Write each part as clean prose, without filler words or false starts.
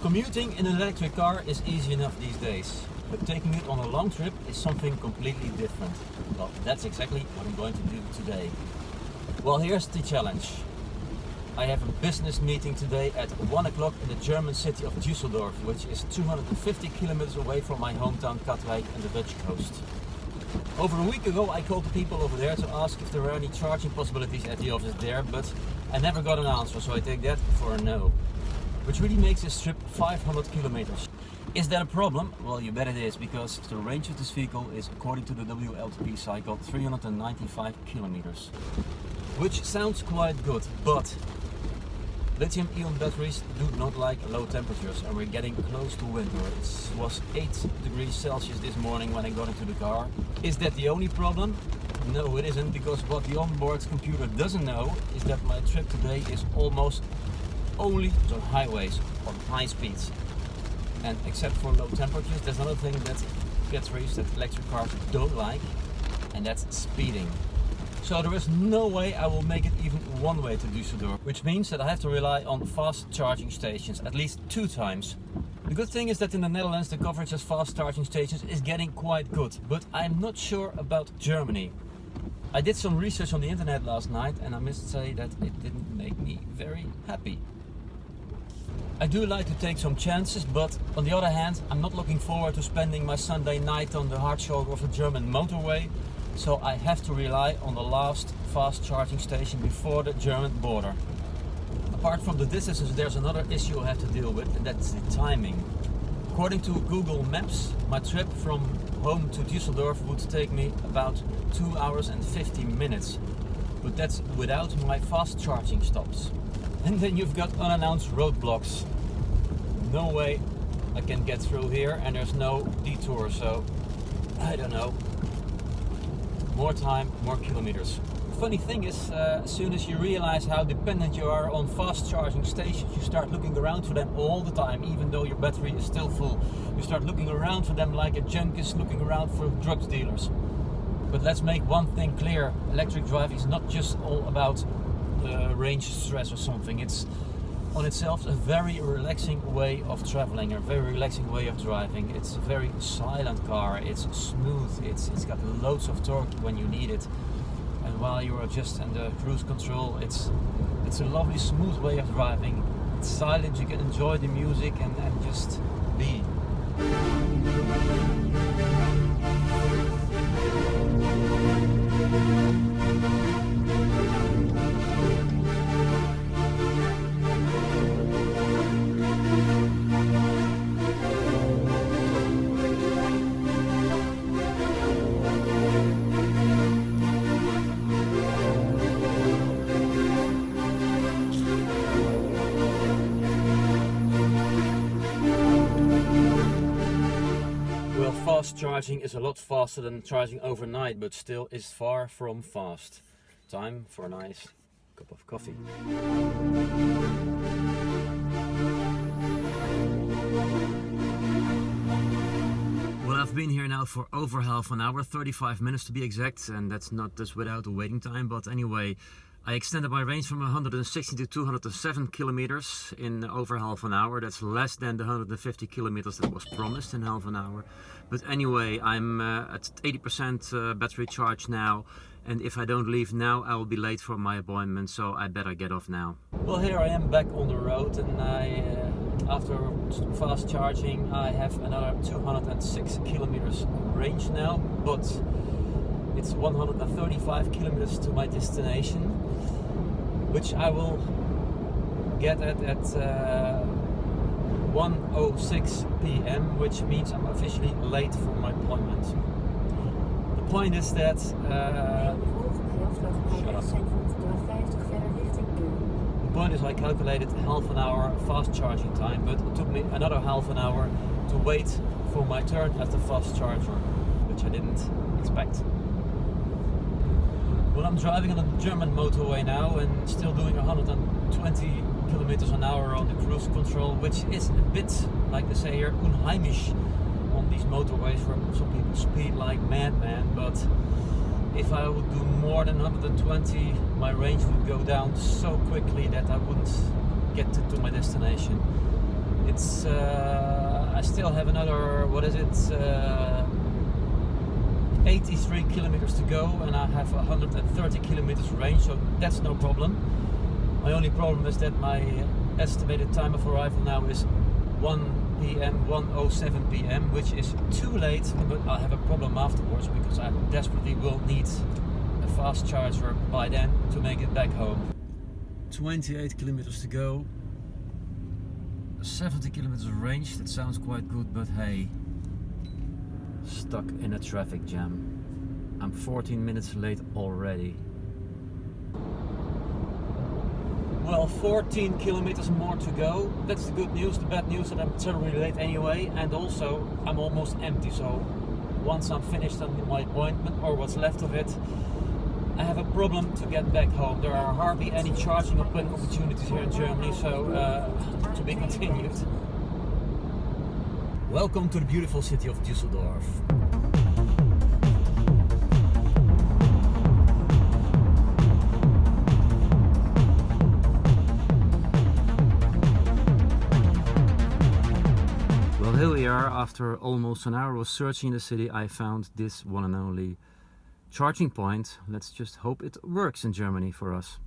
Commuting in an electric car is easy enough these days, but taking it on a long trip is something completely different. Well, that's exactly what I'm going to do today. Well, here's the challenge. I have a business meeting today at 1 o'clock in the German city of Düsseldorf, which is 250 kilometers away from my hometown Katwijk and the Dutch coast. Over a week ago I called the people over there to ask if there were any charging possibilities at the office there, but I never got an answer, so I take that for a no. Which really makes this trip 500 kilometers. Is that a problem? Well, you bet it is, because the range of this vehicle is, according to the WLTP cycle, 395 kilometers. Which sounds quite good, but lithium-ion batteries do not like low temperatures, and we're getting close to winter. It was 8 degrees Celsius this morning when I got into the car. Is that the only problem? No, it isn't, because what the onboard computer doesn't know is that my trip today is almost only on highways, on high speeds. And except for low temperatures, there's another thing that batteries, that electric cars don't like, and that's speeding. So there is no way I will make it even one way to Düsseldorf, which means that I have to rely on fast charging stations at least 2 times. The good thing is that in the Netherlands the coverage of fast charging stations is getting quite good, but I'm not sure about Germany. I did some research on the internet last night and I must say that it didn't make me very happy. I do like to take some chances, but on the other hand I'm not looking forward to spending my Sunday night on the hard shoulder of a German motorway. So I have to rely on the last fast charging station before the German border. Apart from the distances, there's another issue I have to deal with, and that's the timing. According to Google Maps, my trip from home to Düsseldorf would take me about 2 hours and 50 minutes. But that's without my fast charging stops. And then you've got unannounced roadblocks. No way I can get through here, and there's no detour, so I don't know. More time, more kilometers. The funny thing is, as soon as you realize how dependent you are on fast charging stations, you start looking around for them all the time, even though your battery is still full. You start looking around for them like a junk is looking around for drugs dealers. But let's make one thing clear, electric driving is not just all about range stress or something. It's on itself a very relaxing way of traveling, a very relaxing way of driving. It's a very silent car, it's smooth, it's got loads of torque when you need it. And while you are just in the cruise control, it's a lovely smooth way of driving. It's silent, you can enjoy the music and just be. Fast charging is a lot faster than charging overnight, but still is far from fast. Time for a nice cup of coffee. Well, I've been here now for over half an hour, 35 minutes to be exact, and that's not just without a waiting time, but anyway, I extended my range from 160 to 207 kilometers in over half an hour. That's less than the 150 kilometers that was promised in half an hour. But anyway, I'm at 80% battery charge now, and if I don't leave now, I will be late for my appointment, so I better get off now. Well, here I am back on the road, and after fast charging, I have another 206 kilometers range now, but it's 135 kilometers to my destination, which I will get at 1:06 p.m, which means I'm officially late for my appointment. The point is that the point is I calculated half an hour fast charging time, but it took me another half an hour to wait for my turn at the fast charger, which I didn't expect. Well, I'm driving on a German motorway now and still doing 120 kilometers an hour on the cruise control, which is a bit, like they say here, unheimisch on these motorways where some people speed like madmen. But if I would do more than 120, my range would go down so quickly that I wouldn't get to my destination. It's I still have another, what is it, 83 kilometers to go, and I have 130 kilometers range, so that's no problem. My only problem is that my estimated time of arrival now is 1 p.m, 1:07 p.m, which is too late, but I'll have a problem afterwards because I desperately will need a fast charger by then to make it back home. 28 kilometers to go, 70 kilometers of range. That sounds quite good, but hey, stuck in a traffic jam. I'm 14 minutes late already. Well, 14 kilometers more to go. That's the good news. The bad news that I'm terribly late anyway, and also I'm almost empty. So once I'm finished on my appointment, or what's left of it, I have a problem to get back home. There are hardly any charging opportunities here in Germany, so to be continued. Welcome to the beautiful city of Düsseldorf. Well, here we are. After almost an hour of searching the city, I found this one and only charging point. Let's just hope it works in Germany for us.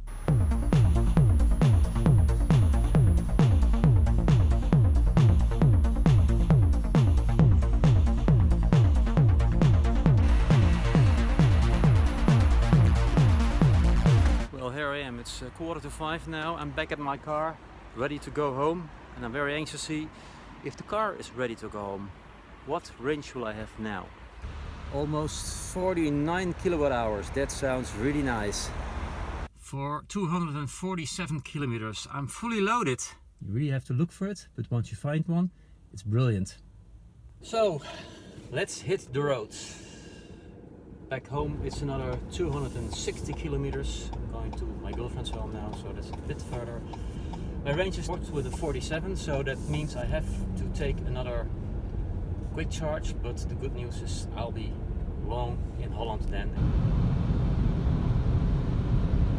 Well, here I am. It's 4:45 now. I'm back at my car, ready to go home, and I'm very anxious to see if the car is ready to go home. What range will I have now? Almost 49 kilowatt hours. That sounds really nice. For 247 kilometers, I'm fully loaded. You really have to look for it, but once you find one, it's brilliant. So, let's hit the road. Back home, it's another 260 kilometers. I'm going to my girlfriend's home now, so that's a bit further. My range is with a 47, so that means I have to take another quick charge, but the good news is I'll be long in Holland then.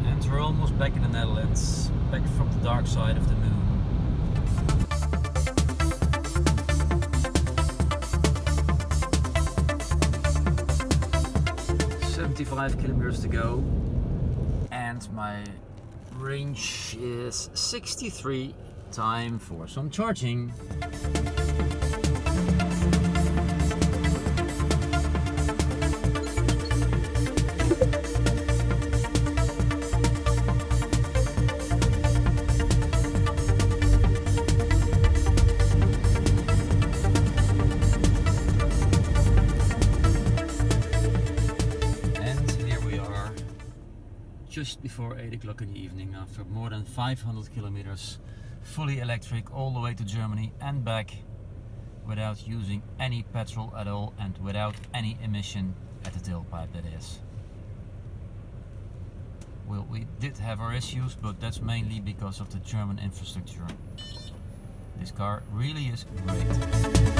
And we're almost back in the Netherlands, back from the dark side of the moon. "75 kilometers to go, and my range is 63. Time for some charging. Just before 8 o'clock in the evening, after more than 500 kilometers, fully electric all the way to Germany and back, without using any petrol at all and without any emission at the tailpipe, that is. Well, we did have our issues, but that's mainly because of the German infrastructure. This car really is great.